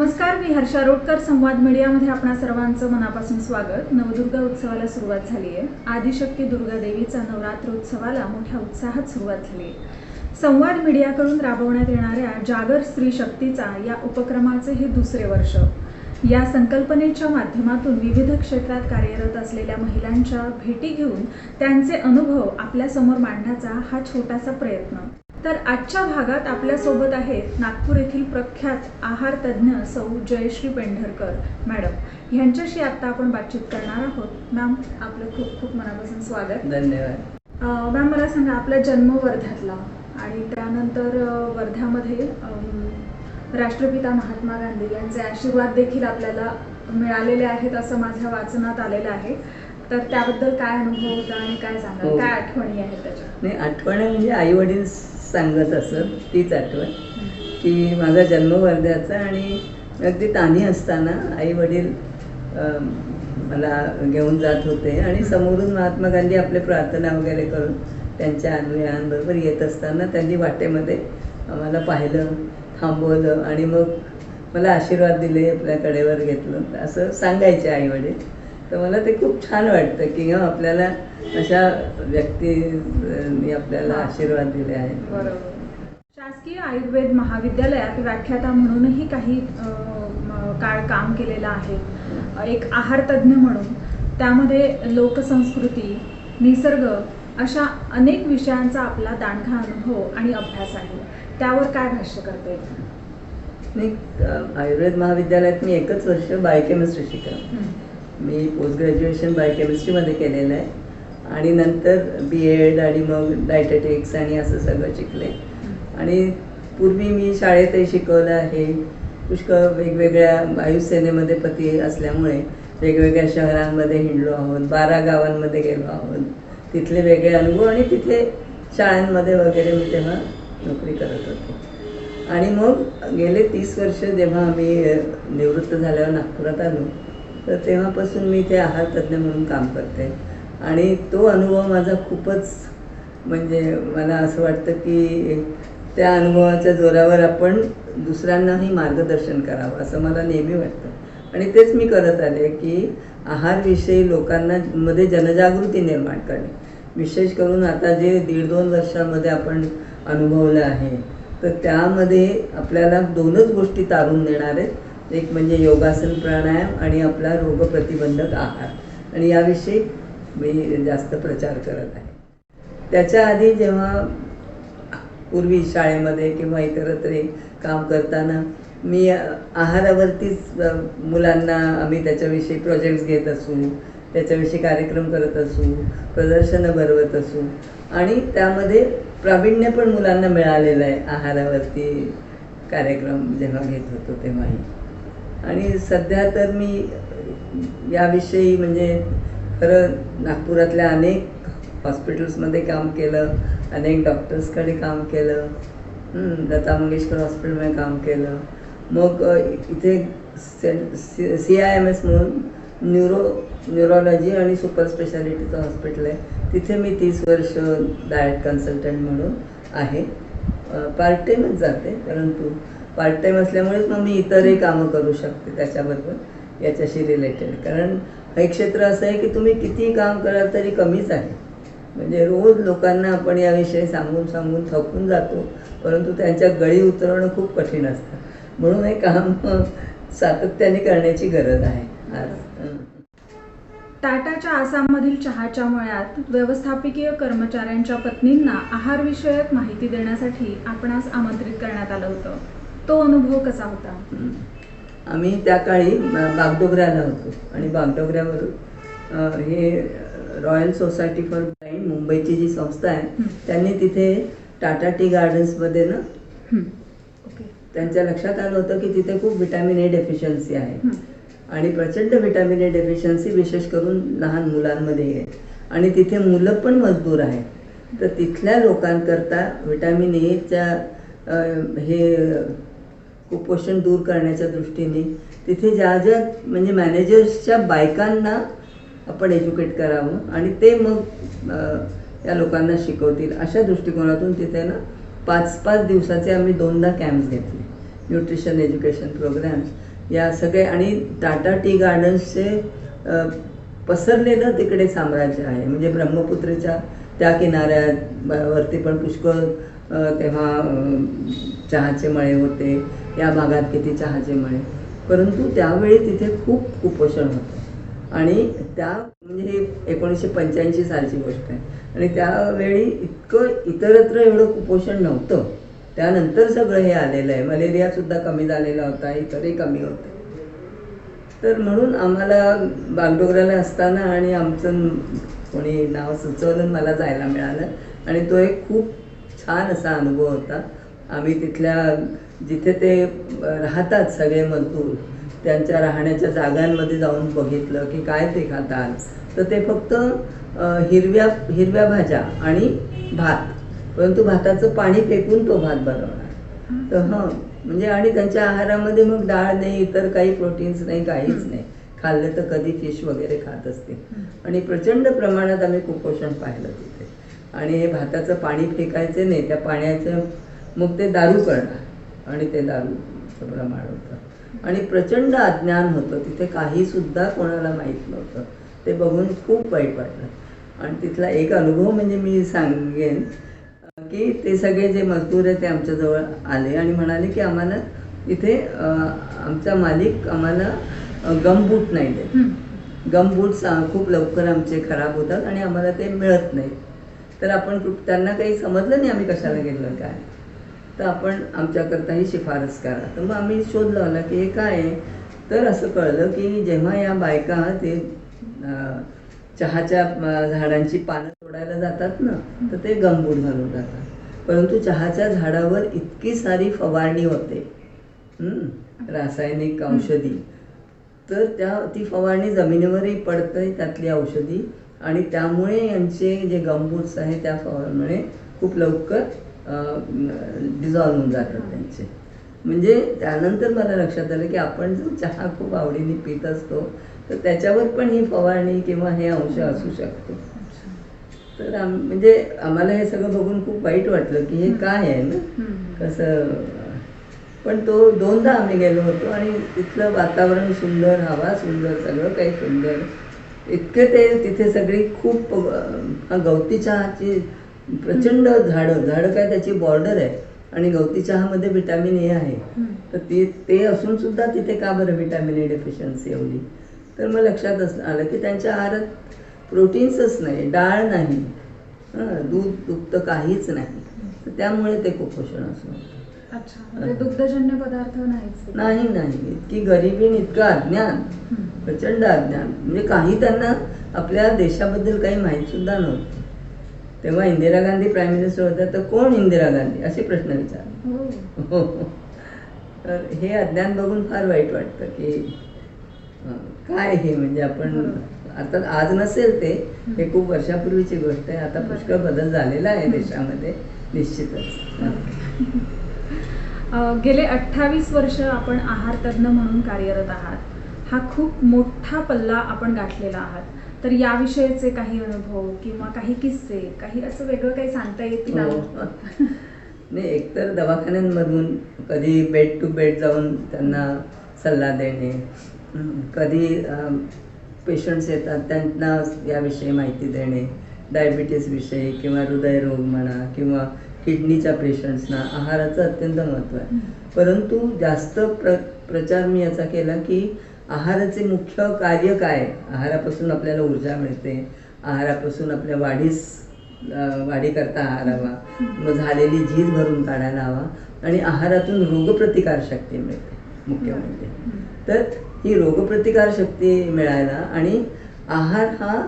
नमस्कार, मी हर्षा रोडकर. संवाद मीडियामध्ये आपणा सर्वांचं मनापासून स्वागत. नवदुर्गा उत्सवाला सुरुवात झाली आहे. आदिशक्ती दुर्गा देवीचा नवरात्रोत्सवाला मोठ्या उत्साहात सुरुवात झाली आहे. संवाद मीडियाकडून राबवण्यात येणाऱ्या जागर स्त्री शक्तीचा या उपक्रमाचे हे दुसरे वर्ष. या संकल्पनेच्या माध्यमातून विविध क्षेत्रात कार्यरत असलेल्या महिलांच्या भेटी घेऊन त्यांचे अनुभव आपल्यासमोर मांडण्याचा हा छोटासा प्रयत्न. तर आजच्या भागात आपल्यासोबत आहेत नागपूर येथील प्रख्यात आहार तज्ज्ञ सौ जयश्री पेंढरकर मॅडम. यांच्याशी आता आपण बातचीत करणार आहोत. मॅम, आपलं खूप खूप मनापासून स्वागत. धन्यवाद. मॅम, मला सांगा, आपला जन्म वर्ध्यातला आणि त्यानंतर वर्ध्यामध्ये राष्ट्रपिता महात्मा गांधी यांचे आशीर्वाद देखील आपल्याला मिळालेले आहेत असं माझ्या वाचनात आलेलं आहे. तर त्याबद्दल काय अनुभव होता आणि काय सांगा, काय आठवणी आहेत त्याच्या? नाही, आठवण म्हणजे आई वडील सांगत असत तीच आठवण की माझा जन्म वर्ध्याचा आणि अगदी तान्ही असताना आई वडील मला घेऊन जात होते आणि समोरून महात्मा गांधी आपले प्रार्थना वगैरे करून त्यांच्या अनुयायांबरोबर येत असताना त्यांनी वाटेमध्ये आम्हाला पाहिलं, थांबवलं आणि मग मला आशीर्वाद दिले, आपल्या कडेवर घेतलं असं सांगायचे आई वडील. तर मला ते खूप छान वाटतं की आपल्याला अशा व्यक्तींनी आपल्याला आशीर्वाद दिले आहेत. बरोबर. शासकीय आयुर्वेद महाविद्यालयात व्याख्याता म्हणूनही काही काळ काम केलेलं आहे, एक आहार तज्ज्ञ म्हणून. त्यामध्ये लोकसंस्कृती, निसर्ग अशा अनेक विषयांचा आपला दांडगा अनुभव आणि अभ्यास आहे. त्यावर काय भाष्य करता येईल? नाही, आयुर्वेद महाविद्यालयात मी एकच वर्ष बायोकेमिस्ट्री शिकले. मी पोस्ट ग्रॅज्युएशन बायोकेमिस्ट्रीमध्ये केलेलं आहे आणि नंतर BEd आणि मग डायटेटिक्स आणि असं सगळं शिकले. आणि पूर्वी मी शाळेतही शिकवलं आहे. पुष्कळ वेगवेगळ्या वायुसेनेमध्ये पती असल्यामुळे वेगवेगळ्या शहरांमध्ये हिंडलो आहोत, 12 गावांमध्ये गेलो आहोत. तिथले वेगळे अनुभव आणि तिथले शाळांमध्ये वगैरे मी तेव्हा नोकरी करत होते. आणि मग गेले 30 वर्ष जेव्हा आम्ही निवृत्त झाल्यावर नागपुरात आलो, तर तेव्हापासून मी इथे आहार तज्ज्ञ म्हणून काम करते. आणि तो अनुभव माझा खूपच, म्हणजे मला असं वाटतं की त्या अनुभवाच्या जोरावर आपण दुसऱ्यांनाही मार्गदर्शन करावं असं मला नेहमी वाटतं. आणि तेच मी करत आले की आहारविषयी लोकांना मध्ये जनजागृती निर्माण करणे. विशेष करून आता जे 1.5-2 वर्षामध्ये आपण अनुभवलं आहे, तर त्यामध्ये आपल्याला 2च गोष्टी तारून देणार आहेत. एक म्हणजे योगासन, प्राणायाम आणि आपला रोगप्रतिबंधक आहार. आणि याविषयी मी जास्त प्रचार करत आहे. त्याच्या आधी जेव्हा पूर्वी शाळेमध्ये किंवा इतरत्र काम करताना मी आहारावरतीच मुलांना आम्ही त्याच्याविषयी प्रोजेक्ट्स घेत असू, त्याच्याविषयी कार्यक्रम करत असू, प्रदर्शनं भरवत असू आणि त्यामध्ये प्रावीण्य पण मुलांना मिळालेलं आहे आहारावरती कार्यक्रम जेव्हा घेत होतो तेव्हाही. आणि सध्या तर मी याविषयी म्हणजे खरं नागपुरातल्या अनेक हॉस्पिटल्समध्ये काम केलं, अनेक डॉक्टर्सकडे काम केलं, लता मंगेशकर हॉस्पिटलमध्ये काम केलं. मग इथे CIMS म्हणून न्यूरोलॉजी आणि सुपर स्पेशालिटीचं हॉस्पिटल आहे, तिथे मी 30 वर्ष डाएट कन्सल्टंट म्हणून आहे. पार्ट टाईमच जाते, परंतु पार्ट टाईम असल्यामुळेच मग मी इतरही कामं करू शकते त्याच्याबरोबर याच्याशी रिलेटेड. कारण हे क्षेत्र असं आहे की तुम्ही कितीही काम कराल तरी कमीच आहे. म्हणजे रोज लोकांना आपण याविषयी सांगून थकून जातो, परंतु त्यांच्या गळी उतरवणं खूप कठीण असतं. म्हणून हे काम सातत्याने करण्याची गरज आहे आज. टाटाच्या आसाममधील चहाच्या मळ्यात व्यवस्थापकीय कर्मचाऱ्यांच्या पत्नींना आहारविषयक माहिती देण्यासाठी आपणास आमंत्रित करण्यात आलं होतं. तो अनुभव कसा होता? आम्ही त्या काळी बागडोगऱ्याला होतो आणि बागडोगऱ्यावरून हे रॉयल सोसायटी फॉर ब्लाइंड मुंबईची जी संस्था आहे त्यांनी तिथे टाटा टी गार्डन्समध्ये ना त्यांच्या लक्षात आलं होतं की तिथे खूप व्हिटॅमिन A डेफिशियन्सी आहे आणि प्रचंड व्हिटॅमिन A डेफिशियन्सी विशेष करून लहान मुलांमध्ये आहे आणि तिथे मुलं पण मजबूर आहेत. तर तिथल्या लोकांकरता व्हिटॅमिन Aच्या हे कुपोषण दूर करण्याच्या दृष्टीने तिथे ज्या म्हणजे मॅनेजर्सच्या बायकांना आपण एज्युकेट करावं आणि ते मग या लोकांना शिकवतील अशा दृष्टिकोनातून तिथे ना 5-5 दिवसाचे आम्ही 2दा कॅम्प्स घेतले, न्यूट्रिशन एज्युकेशन प्रोग्राम्स. या सगळे आणि टाटा टी गार्डन्सचे पसरलेलं तिकडे साम्राज्य आहे. म्हणजे ब्रह्मपुत्रेच्या त्या किनाऱ्यावरती पण पुष्कळ तेव्हा चहाचे मळे होते. या भागात किती चहाचे मळे, परंतु त्यावेळी तिथे खूप कुपोषण होतं. आणि त्या म्हणजे हे 1985 सालची गोष्ट आहे. आणि त्यावेळी इतकं इतरत्र एवढं कुपोषण नव्हतं. त्यानंतर सगळं हे आलेलं आहे. मलेरियासुद्धा कमी झालेला होता, इतरही कमी होते. तर म्हणून आम्हाला बागडोगराला असताना आणि आमचं कोणी नाव सुचवलं, मला जायला मिळालं. आणि तो एक खूप छान असा अनुभव होता. आम्ही तिथल्या जिथे ते राहतात सगळे मजदूर, त्यांच्या राहण्याच्या जागांमध्ये जाऊन बघितलं की काय ते खातात. तर ते फक्त हिरव्या भाज्या आणि भात, परंतु भाताचं पाणी फेकून तो भात बनवणार. तर म्हणजे आणि त्यांच्या आहारामध्ये मग डाळ नाही, इतर काही प्रोटीन्स नाही, काहीच नाही. खाल्लं तर कधी फिश वगैरे खात असते. आणि प्रचंड प्रमाणात आम्ही कुपोषण पाहिलं तिथे. आणि हे भाताचं पाणी फेकायचे नाही, त्या पाण्याचं मग ते दारू करणार आणि ते दारूचं प्रमाण होतं. आणि प्रचंड अज्ञान होतं तिथे, काहीसुद्धा कोणाला माहीत नव्हतं. ते बघून खूप वाईट वाटलं. आणि तिथला एक अनुभव म्हणजे मी सांगेन की ते सगळे जे मजदूर आहेत ते आमच्याजवळ आले आणि म्हणाले की आम्हाला इथे आमचा मालिक आम्हाला गमबूट नाही देत. गमबूट्स खूप लवकर आमचे खराब होतात आणि आम्हाला ते मिळत नाहीत. तर आपण त्यांना काही समजलं नाही आम्ही कशाला गेलो काय. तर आपण आमच्याकरता ही शिफारस करा. तर मग आम्ही शोध लावला की हे काय आहे. तर असं कळलं की जेव्हा या बायका ते चहाच्या झाडांची पानं तोडायला जातात ना, तर ते गमबूट घालून जातात. परंतु चहाच्या झाडावर इतकी सारी फवारणी होते, रासायनिक औषधी, तर ती फवारणी जमिनीवरही पडते त्यातली औषधी. आणि त्यामुळे यांचे जे गमबूट्स आहे त्या फवारणीमुळे खूप लवकर डिझॉल्व होऊन जातात त्यांचे. म्हणजे त्यानंतर मला लक्षात आलं की आपण जो चहा खूप आवडीने पित असतो, तर त्याच्यावर पण ही फवारणी किंवा हे अंश असू शकतो. तर म्हणजे आम्हाला हे सगळं बघून खूप वाईट वाटलं की हे काय आहे ना कसं. पण तो 2दा आम्ही गेलो होतो आणि तिथलं वातावरण सुंदर, हवा सुंदर, सगळं काही सुंदर. इतके ते तिथे सगळी खूप गवती चहाची प्रचंड झाडं काय त्याची बॉर्डर आहे. आणि गवती चहामध्ये व्हिटॅमिन ए आहे. तर ते असून सुद्धा तिथे का बरं व्हिटॅमिन ए डेफिशियन्सी एवढी. तर मग लक्षात आलं की त्यांच्या आहारात प्रोटीन्सच नाही, डाळ नाही, दूध दुग्ध काहीच नाही. तर त्यामुळे ते कुपोषण असं. अच्छा, म्हणजे दुग्धजन्य पदार्थ नाही. इतकी गरिबी, इतकं अज्ञान, प्रचंड अज्ञान. म्हणजे काही त्यांना आपल्या देशाबद्दल काही माहीत सुद्धा नव्हतं. तेव्हा इंदिरा गांधी प्राईम मिनिस्टर होत्या, तर कोण इंदिरा गांधी असे प्रश्न विचारले. तर हे अज्ञान बघून फार वाईट वाटतं की काय हे. म्हणजे आपण आता आज नसेल ते, हे खूप वर्षापूर्वीची गोष्ट आहे. आता पुष्कळ बदल झालेला आहे देशामध्ये निश्चितच. गेले 28 वर्ष आपण आहार तज्ज्ञ म्हणून कार्यरत आहात. हा खूप मोठा पल्ला आपण गाठलेला आहात. तर याविषयीचे काही अनुभव किंवा काही किस्से, काही असं वेगळं काही सांगता येतील? नाही, एकतर दवाखान्यांमधून कधी बेड टू बेड जाऊन त्यांना सल्ला देणे, कधी पेशंट्स येतात त्यांना याविषयी माहिती देणे, डायबिटीसविषयी किंवा हृदयरोग म्हणा किंवा किडनीच्या पेशंट्सना आहाराचं अत्यंत महत्त्व आहे. परंतु जास्त प्रचार मी याचा केला की आहाराचे मुख्य कार्य काय. आहारापासून आपल्याला ऊर्जा मिळते, आहारापासून आपल्या वाढीकरता आहार हवा, मग झालेली झीज भरून काढायला हवा, आणि आहारातून रोगप्रतिकारशक्ती मिळते मुख्य म्हणजे. तर ही रोगप्रतिकारशक्ती मिळायला आणि आहार हा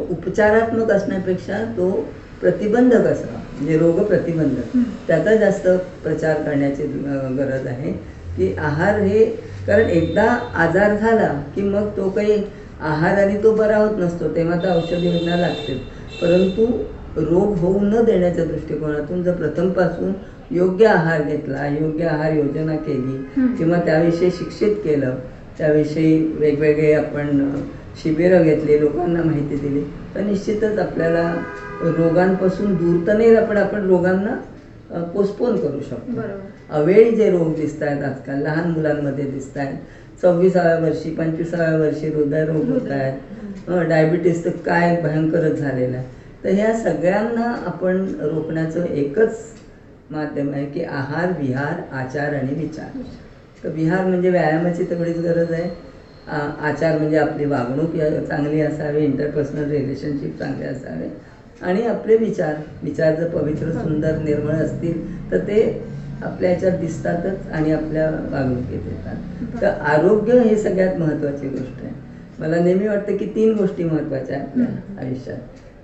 उपचारात्मक असण्यापेक्षा तो प्रतिबंधक असावा, म्हणजे रोगप्रतिबंधक, त्याचा जास्त प्रचार करण्याची गरज आहे. की आहार हे, कारण एकदा आजार झाला की मग तो काही आहाराने तो बरा होत नसतो, तेव्हा तर औषधी योजना लागते. परंतु रोग होऊ न देण्याच्या दृष्टिकोनातून जर प्रथमपासून योग्य आहार घेतला, योग्य आहार योजना केली किंवा त्याविषयी शिक्षित केलं, त्याविषयी वेगवेगळे आपण शिबिरं घेतली, लोकांना माहिती दिली, तर निश्चितच आपल्याला रोगांपासून दूर तर नाही, पण आपण रोगांना पोस्टपोन करू शकतो. अवेळी जे रोग दिसत आहेत आजकाल लहान मुलांमध्ये दिसत आहेत, 26व्या वर्षी 25व्या वर्षी हृदयरोग होत आहेत, डायबिटीस तर काय भयंकरच झालेलं आहे. तर ह्या सगळ्यांना आपण रोखण्याचं एकच माध्यम आहे की आहार, विहार, आचार आणि विचार. तर विहार म्हणजे व्यायामाची तेवढीच गरज आहे. आचार म्हणजे आपली वागणूक चांगली असावी, इंटरपर्सनल रिलेशनशिप चांगले असावे, आणि आपले विचार जर पवित्र, सुंदर, निर्मळ असतील तर ते आपल्या ह्याच्यात दिसतातच आणि आपल्या वागणुकीत येतात. तर आरोग्य हे सगळ्यात महत्त्वाची गोष्ट आहे. मला नेहमी वाटतं की 3 गोष्टी महत्त्वाच्या आहेत आपल्या आयुष्यात.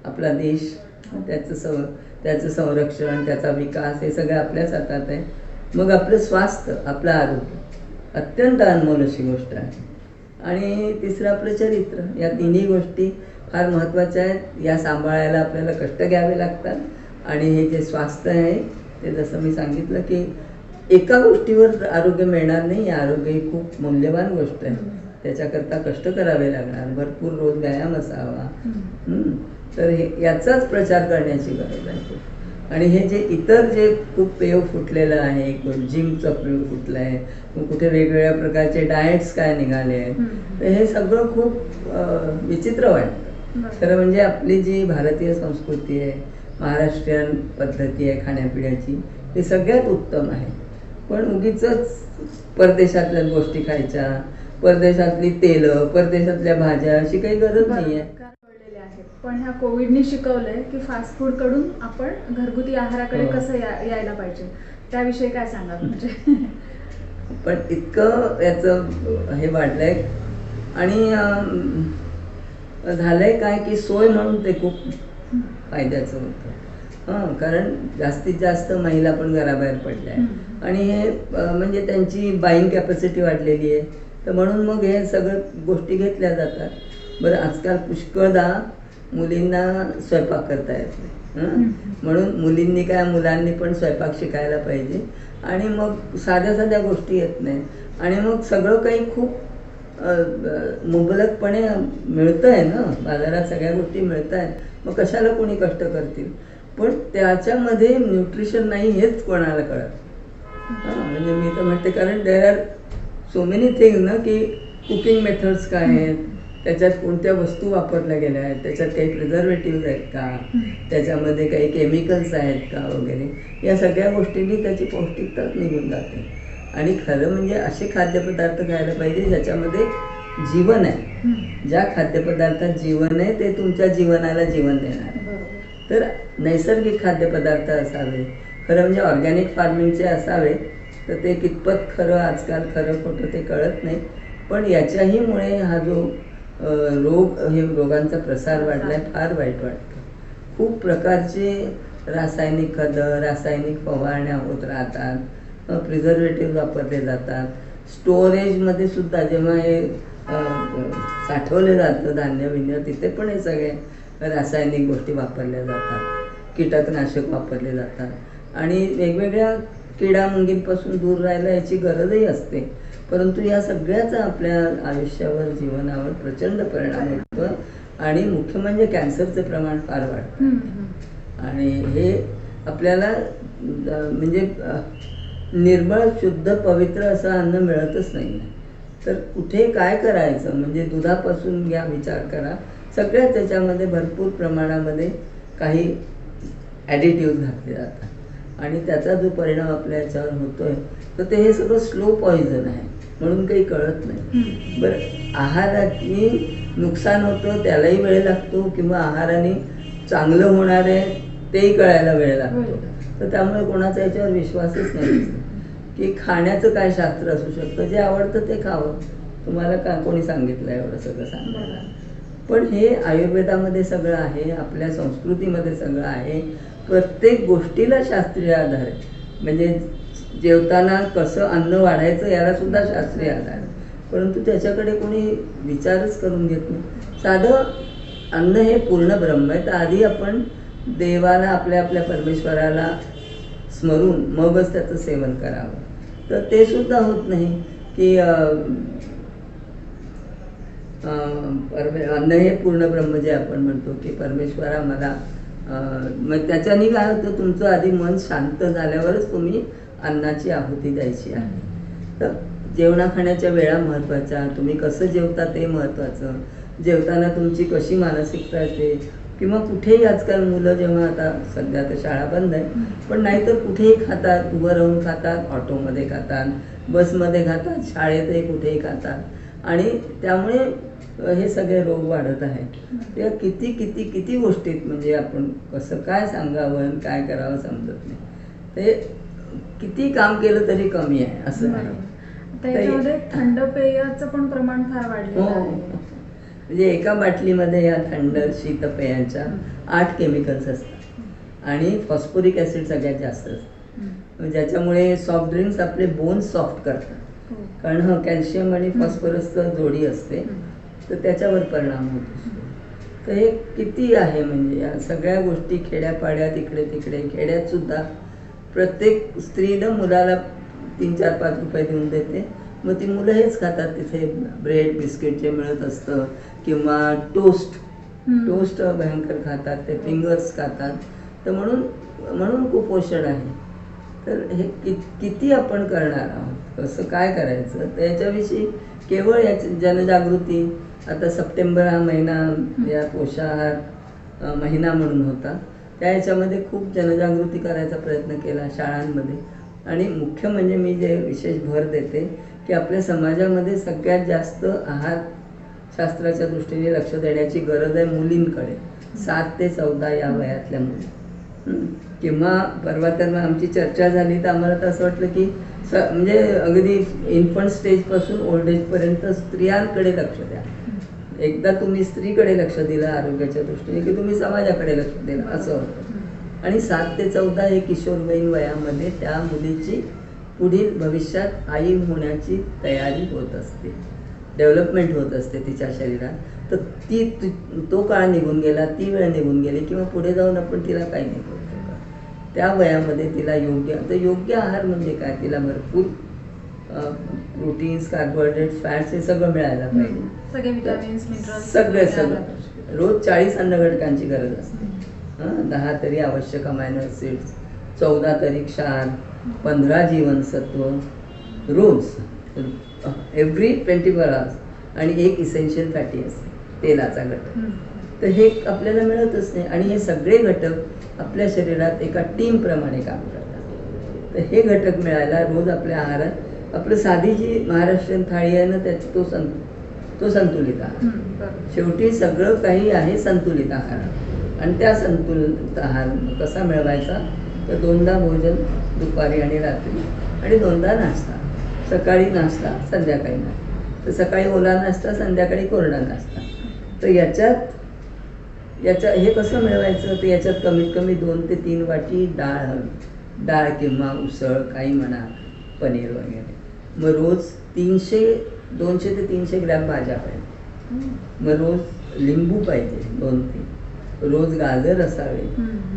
आपला देश, त्याचं संरक्षण, त्याचा विकास, हे सगळं आपल्याच हातात आहे. मग आपलं स्वास्थ्य, आपलं आरोग्य अत्यंत अनमोल अशी गोष्ट आहे. आणि तिसरं आपलं चरित्र. या 3ही गोष्टी फार महत्त्वाच्या आहेत. या सांभाळायला आपल्याला कष्ट घ्यावे लागतात. आणि हे जे स्वास्थ्य आहे ते जसं मी सांगितलं की एका गोष्टीवर आरोग्य मिळणार नाही. आरोग्य ही खूप मूल्यवान गोष्ट आहे. त्याच्याकरता कष्ट करावे लागणार, भरपूर रोज व्यायाम असावा. तर हे याचाच प्रचार करण्याची गरज आहे. आणि हे जे इतर जे खूप प्रयोग फुटलेलं आहे, जिमचा प्रयोग फुटला आहे, कुठे वेगवेगळ्या प्रकारचे डाएट्स काय निघाले आहेत, तर हे सगळं खूप विचित्र वाटतं. खरं म्हणजे आपली जी भारतीय संस्कृती आहे, महाराष्ट्रीयन पद्धती आहे खाण्यापिण्याची, ते सगळ्यात उत्तम आहे. पण उगीचच परदेशातल्या गोष्टी खायच्या, परदेशातली तेलं, परदेशातल्या भाज्या, अशी काही गरज नाही आहे. पण ह्या कोविडने शिकवलंय की फास्ट फूड कडून आपण घरगुती आहाराकडे कसं यायला पाहिजे, त्याविषयी काय सांगा? म्हणजे पण इतकं याचं हे वाढलंय आणि झालंय काय की सोय म्हणून ते खूप फायद्याचं होतं. कारण जास्तीत जास्त महिला पण घराबाहेर पडल्या आहेत आणि हे म्हणजे त्यांची बाईंग कॅपॅसिटी वाढलेली आहे. तर म्हणून मग हे सगळं गोष्टी घेतल्या जातात. बरं, आजकाल पुष्कळदा मुलींना स्वयंपाक करता येत नाही. म्हणून मुलींनी काय, मुलांनी पण स्वयंपाक शिकायला पाहिजे. आणि मग साध्या साध्या गोष्टी येत नाहीत आणि मग सगळं काही खूप मुबलकपणे मिळतं आहे ना, बाजारात सगळ्या गोष्टी मिळत आहेत. मग कशाला कोणी कष्ट करतील? पण त्याच्यामध्ये न्यूट्रिशन नाही हेच कोणाला कळत. म्हणजे मी तर म्हणते, कारण there are so many things ना, की कुकिंग मेथड्स काय आहेत, त्याच्यात कोणत्या वस्तू वापरल्या गेल्या आहेत, त्याच्यात काही प्रिझर्वेटिव्ह आहेत का, त्याच्यामध्ये काही केमिकल्स आहेत का वगैरे, या सगळ्या गोष्टींनी त्याची पौष्टिकता निघून जाते. आणि खरं म्हणजे असे खाद्यपदार्थ खायला पाहिजे ज्याच्यामध्ये जीवन आहे. ज्या खाद्यपदार्थात जीवन आहे ते तुमच्या जीवनाला जीवन देणार आहे. तर नैसर्गिक खाद्यपदार्थ असावे, खरं म्हणजे ऑर्गॅनिक फार्मिंगचे असावे. तर ते कितपत खरं आजकाल खरं खोटं ते कळत नाही. पण याच्याहीमुळे हा जो रोगांचा प्रसार वाढलाय, फार वाईट वाटतं. खूप प्रकारचे रासायनिक खतं, रासायनिक फवारण्या होत राहतात, प्रिझर्वेटिव्ह वापरले जातात. स्टोरेजमध्ये सुद्धा जेव्हा हे साठवलं जातं धान्य बिन्य, तिथे पण हे सगळे रासायनिक गोष्टी वापरल्या जातात, कीटकनाशक वापरले जातात. आणि वेगवेगळ्या किडामुंगींपासून दूर राहायला याची गरजही असते. परंतु या सगळ्याचा आपल्या आयुष्यावर, जीवनावर प्रचंड परिणाम होतो. आणि मुख्य म्हणजे कॅन्सरचे प्रमाण फार वाढतं. आणि हे आपल्याला म्हणजे निर्मळ, शुद्ध, पवित्र असं अन्न मिळतच नाही. तर कुठे काय करायचं, म्हणजे दुधापासून घ्या, विचार करा, सगळ्यात त्याच्यामध्ये भरपूर प्रमाणामध्ये काही ॲडिटिव्ह घातले जातात आणि त्याचा जो परिणाम आपल्या याच्यावर होतोय, तर ते हे सगळं स्लो पॉइझन आहे, म्हणून काही कळत नाही. बरं, आहाराने नुकसान होतं त्यालाही वेळ लागतो, किंवा आहाराने चांगलं होणार आहे तेही कळायला वेळ लागतो. तर त्यामुळे कोणाचा याच्यावर विश्वासच नाही की खाण्याचं काय शास्त्र असू शकतं. जे आवडतं ते खावं. तुम्हाला का कोणी सांगितलं एवढं सगळं सांगायला? पण हे आयुर्वेदामध्ये सगळं आहे, आपल्या संस्कृतीमध्ये सगळं आहे. प्रत्येक गोष्टीला शास्त्रीय आधार आहे. म्हणजे जेवताना कसं अन्न वाढायचं याला सुद्धा शास्त्रीय आधार आहे. परंतु त्याच्याकडे कोणी विचारच करून घेत नाही. साधं अन्न हे पूर्ण ब्रह्म आहे. तर आधी आपण देवाला, आपल्या परमेश्वराला स्मरून मगच त्याचं सेवन करावं. तर ते सुद्धा होत नाही की अन्न हे पूर्ण ब्रह्म जे आपण म्हणतो की परमेश्वरा मला, मग त्याच्याने काय होतं, तुमचं आधी मन शांत झाल्यावरच तुम्ही अन्नाची आहुती द्यायची आहे. तर जेवणा खाण्याच्या वेळा महत्त्वाच्या, तुम्ही कसं जेवता ते महत्त्वाचं, जेवताना तुमची कशी मानसिकता येते, किंवा कुठेही आजकाल मुलं जेव्हा आता सध्या तर शाळा बंद आहे, पण नाहीतर कुठेही खातात, उभं राहून खातात, ऑटोमध्ये खातात, बसमध्ये खातात, शाळेतही कुठेही खातात आणि त्यामुळे हे सगळे रोग वाढत आहेत. या किती किती किती गोष्टीत म्हणजे आपण कसं काय सांगावं आणि काय करावं समजत नाही. ते किती काम केलं तरी कमी आहे असं आहे. त्याच्यामध्ये थंड पेयाचं पण प्रमाण फार वाढलेलं हो, आहे. म्हणजे एका बाटलीमध्ये या थंड शीतपेयांच्या 8 केमिकल्स असतात आणि फॉस्फोरिक ॲसिड सगळ्यात जास्त असतं, ज्याच्यामुळे सॉफ्ट ड्रिंक्स आपले बोन्स सॉफ्ट करतात. कारण कॅल्शियम आणि फॉस्फरसचं जोडी असते, तर त्याच्यावर परिणाम होतो. तर हे किती आहे म्हणजे या सगळ्या गोष्टी खेड्यापाड्यात इकडे तिकडे, खेड्यात सुद्धा प्रत्येक स्त्रीनं मुलाला 3-4-5 रुपये देऊन देते, मग ती मुलं हेच खातात. तिथे ब्रेड बिस्किट जे मिळत असतं किंवा टोस्ट भयंकर खातात, ते फिंगर्स खातात. तर म्हणून कुपोषण आहे. तर हे किती आपण करणार आहोत, कसं काय करायचं, तर याच्याविषयी केवळ याची जनजागृती. आता सप्टेंबर हा महिना या पोषाहार महिना म्हणून होता, त्या याच्यामध्ये खूप जनजागृती करायचा प्रयत्न केला शाळांमध्ये. आणि मुख्य म्हणजे मी जे विशेष भर देते की आपल्या समाजामध्ये सगळ्यात जास्त आहार शास्त्राच्या दृष्टीने लक्ष देण्याची गरज आहे मुलींकडे. 7 ते 14 या वयातल्या मुली. किंवा परवा तर आमची चर्चा झाली तर आम्हाला तर असं वाटलं की म्हणजे अगदी इन्फंट स्टेजपासून ओल्ड एजपर्यंत स्त्रियांकडे लक्ष द्या. एकदा तुम्ही स्त्रीकडे लक्ष दिलं आरोग्याच्या दृष्टीने की तुम्ही समाजाकडे लक्ष दिलं असं होतं. आणि 7 ते 14 हे किशोरवयीन वयामध्ये त्या मुलीची पुढील भविष्यात आई होण्याची तयारी होत असते, डेव्हलपमेंट होत असते तिच्या शरीरात. तर तो काळ निघून गेला, ती वेळ निघून गेली किंवा पुढे जाऊन आपण तिला काही नाही करू शकत. त्या वयामध्ये तिला योग्य आहार म्हणजे काय, तिला भरपूर प्रोटीन्स, कार्बोहायड्रेट्स, फॅट्स हे सगळं मिळायला पाहिजे. सगळे विटामिन्स, मिनरल्स, सगळं रोज 40 अन्नघटकांची गरज असते. 10 तरी आवश्यक अमायनो ॲसिड्स, 14 तरी क्षार, 15 जीवनसत्व रोज एव्हरी 24 hours, आणि 1 इसेन्शियल फॅटी असते तेलाचा घटक. तर हे आपल्याला मिळतच नाही. आणि हे सगळे घटक आपल्या शरीरात एका टीमप्रमाणे काम करतात. तर हे घटक मिळायला रोज आपल्या आहारात आपलं साधी जी महाराष्ट्रीयन थाळी आहे ना त्याची तो संतुलित आहार. शेवटी सगळं काही आहे संतुलित आहार. आणि त्या संतुलित आहार कसा मिळवायचा, तर 2दा भोजन दुपारी आणि रात्री, आणि 2दा नाश्ता. सकाळी नाश्ता, संध्याकाळी नाश्ता. तर सकाळी ओला नाश्ता, संध्याकाळी कोरडा नाश्ता. तर हे कसं मिळवायचं, तर याच्यात कमीत कमी 2 ते 3 वाटी डाळ किंवा उसळ काही म्हणा, पनीर वगैरे. मग रोज 200 ते 300 ग्रॅम भाज्या पाहिजे. मग रोज लिंबू पाहिजे 2-3. रोज गाजर असावे,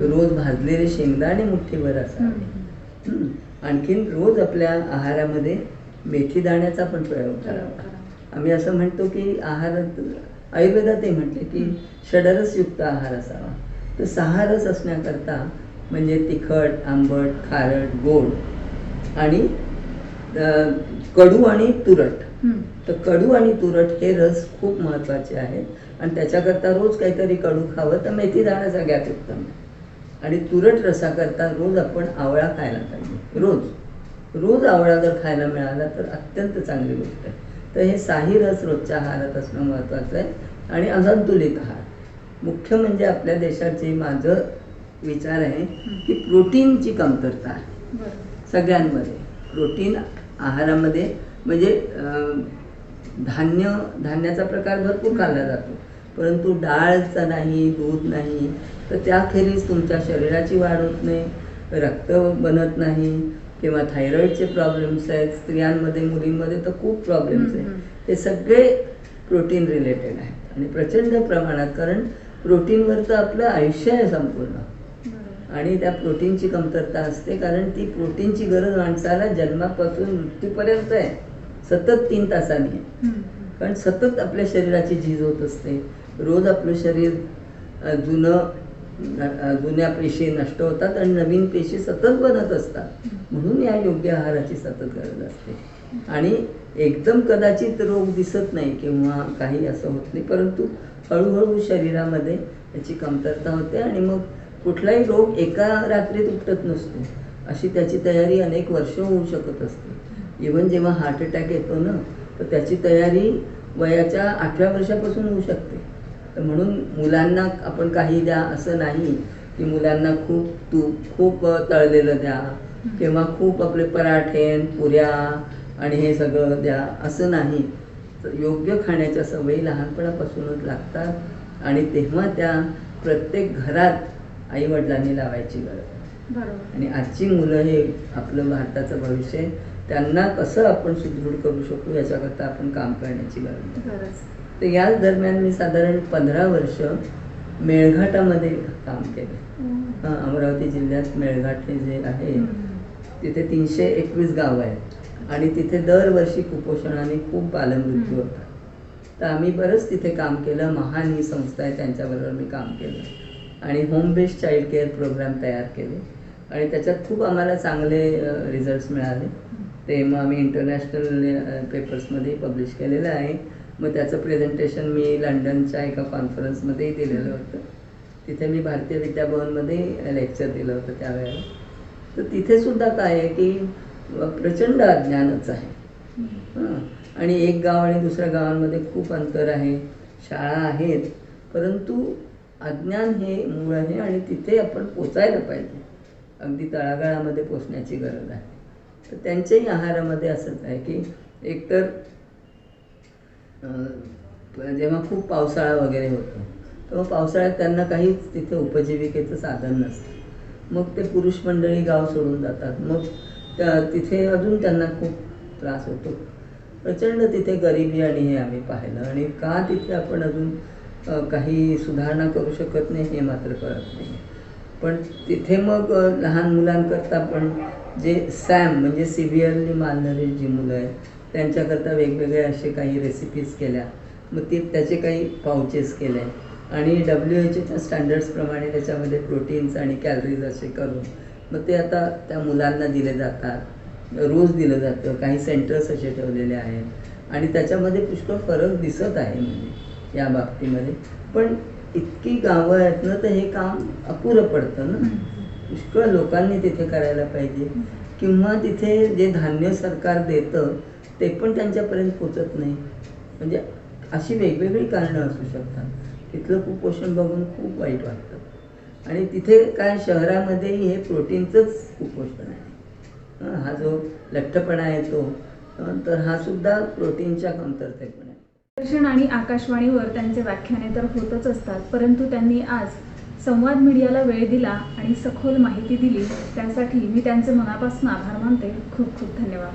रोज भाजलेले शेंगदाणे मुठ्ठीभर असावे. आणखीन रोज आपल्या आहारामध्ये मेथी दाण्याचा पण प्रयोग करावा. आम्ही असं म्हणतो की आयुर्वेदातही म्हटले की षडरसयुक्त आहार असावा. तर 6 रस असण्याकरता म्हणजे तिखट, आंबट, खारट, गोड आणि कडू आणि तुरट. तर कडू आणि तुरट हे रस खूप महत्त्वाचे आहेत. आणि त्याच्याकरता रोज काहीतरी कडू खावं, तर मेथी दाणा सगळ्यात उत्तम. आणि तुरट रसाकरता रोज आपण आवळा खायला पाहिजे. रोज आवळा जर खायला मिळाला तर अत्यंत चांगली गोष्ट आहे. तर हे 6 रस रोजच्या आहारात असणं महत्त्वाचं आहे. आणि असंतुलित आहार मुख्य म्हणजे आपल्या देशाचे माझं विचार आहे की प्रोटीनची कमतरता आहे सगळ्यांमध्ये. प्रोटीन आहारामध्ये म्हणजे धान्याचा प्रकार भरपूर खाल्ला जातो, परंतु डाळचा नाही, दूध नाही, तर त्याखेरीज तुमच्या शरीराची वाढ होत नाही, रक्त बनत नाही, किंवा थायरॉईडचे प्रॉब्लेम्स आहेत स्त्रियांमध्ये, मुलींमध्ये तर खूप प्रॉब्लेम्स आहेत. हे सगळे प्रोटीन रिलेटेड आहेत आणि प्रचंड प्रमाणात. कारण प्रोटीनवर तर आपलं आयुष्य आहे संपूर्ण. आणि त्या प्रोटीनची कमतरता असते, कारण ती प्रोटीनची गरज माणसाला जन्मापासून मृत्यूपर्यंत आहे, सतत 3 तासांनी आहे. कारण सतत आपल्या शरीराची झीज होत असते. रोज आपलं शरीर जुनं जुन्या पेशी नष्ट होतात आणि नवीन पेशी सतत बनत असतात. म्हणून या योग्य आहाराची सतत गरज असते. आणि एकदम कदाचित रोग दिसत नाही किंवा काही असं होत नाही, परंतु हळूहळू शरीरामध्ये त्याची कमतरता होते आणि मग कुठलाही रोग एका रात्रीत उपटत नसतो. अशी त्याची तयारी अनेक वर्ष होऊ शकत असते. इवन जेव्हा हार्ट अटॅक येतो ना, तर त्याची तयारी वयाच्या 8व्या वर्षापासून होऊ शकते. तर म्हणून मुलांना आपण काही द्या असं नाही की मुलांना खूप तळलेलं द्या किंवा खूप आपले पराठे पुऱ्या आणि हे सगळं द्या असं नाही. तर योग्य खाण्याच्या सवयी लहानपणापासूनच लागतात आणि तेव्हा त्या प्रत्येक घरात आईवडिलांनी लावायची गरज. बरोबर. आणि आजची मुलं हे आपलं भारताचं भविष्य आहे. त्यांना कसं आपण सुदृढ करू शकू याच्याकरता आपण काम करण्याची गरज. तर याच दरम्यान मी साधारण 15 वर्ष मेळघाटामध्ये काम केलं. अमरावती जिल्ह्यात मेळघाट हे जे आहे तिथे 321 गावं आहेत आणि तिथे दरवर्षी कुपोषणाने खूप बालमृत्यू होतात. तर आम्ही बरंच तिथे काम केलं. महान ही संस्था आहे, त्यांच्याबरोबर मी काम केलं आणि home based child care program तयार केले आणि त्याच्यात खूप आम्हाला चांगले रिझल्ट्स मिळाले. ते मग आम्ही इंटरनॅशनल पेपर्समध्ये पब्लिश केलेलं आहे. मग त्याचं प्रेझेंटेशन मी लंडनच्या एका कॉन्फरन्समध्येही दिलेलं होतं. तिथे मी भारतीय विद्याभवनमध्ये लेक्चर दिलं होतं त्यावेळेला. तर तिथेसुद्धा काय आहे की प्रचंड अज्ञानच आहे. आणि एक गाव आणि दुसऱ्या गावांमध्ये खूप अंतर आहे. शाळा आहेत, परंतु अज्ञान हे मूळ आहे आणि तिथे आपण पोचायला पाहिजे. अगदी तळागाळामध्ये पोचण्याची गरज आहे. तर त्यांच्याही आहारामध्ये असंच आहे की एकतर जेव्हा खूप पावसाळा वगैरे होतो तेव्हा पावसाळ्यात त्यांना काहीच तिथे उपजीविकेचं साधन नसतं. मग ते पुरुष मंडळी गाव सोडून जातात. मग तिथे अजून त्यांना खूप त्रास होतो. प्रचंड तिथे गरिबी आणि हे आम्ही पाहिलं. आणि का तिथे आपण अजून काही सुधारणा करू शकत नाही हे मात्र कळत नाही. पण तिथे मग लहान मुलांकरता पण जे सॅम म्हणजे सिव्हिअरली मालनरिश जी मुलं आहेत त्यांच्याकरता वेगवेगळे असे काही रेसिपीज केल्या. मग त्याचे काही पाउचेस केले आणि WHOच्या स्टँडर्ड्सप्रमाणे त्याच्यामध्ये प्रोटीन्स आणि कॅलरीज असे करून मग ते आता त्या मुलांना दिले जातात. रोज दिलं जातं. काही सेंटर्स असे ठेवलेले आहेत आणि त्याच्यामध्ये पुष्कळ फरक दिसत आहे म्हणजे या बाबतीमध्ये. पण इतकी गावं आहेत ना, तर हे काम अपुरं पडतं ना. पुष्कळ लोकांनी तिथे करायला पाहिजे. किंवा तिथे जे धान्य सरकार देतं ते पण त्यांच्यापर्यंत पोचत नाही. म्हणजे अशी वेगवेगळी कारणं असू शकतात. तिथलं कुपोषण बघून खूप वाईट वाटतं. आणि तिथे काय शहरामध्येही हे प्रोटीनचंच कुपोषण आहे. हा जो लठ्ठपणा येतो तर हा सुद्धा प्रोटीनच्या कमतरतेमुळे. दूरदर्शन आणि आकाशवाणीवर त्यांचे व्याख्याने तर होतच असतात, परंतु त्यांनी आज संवाद मीडियाला वेळ दिला आणि सखोल माहिती दिली. त्यासाठी मी त्यांचे मनापासून आभार मानते. खूप खूप धन्यवाद.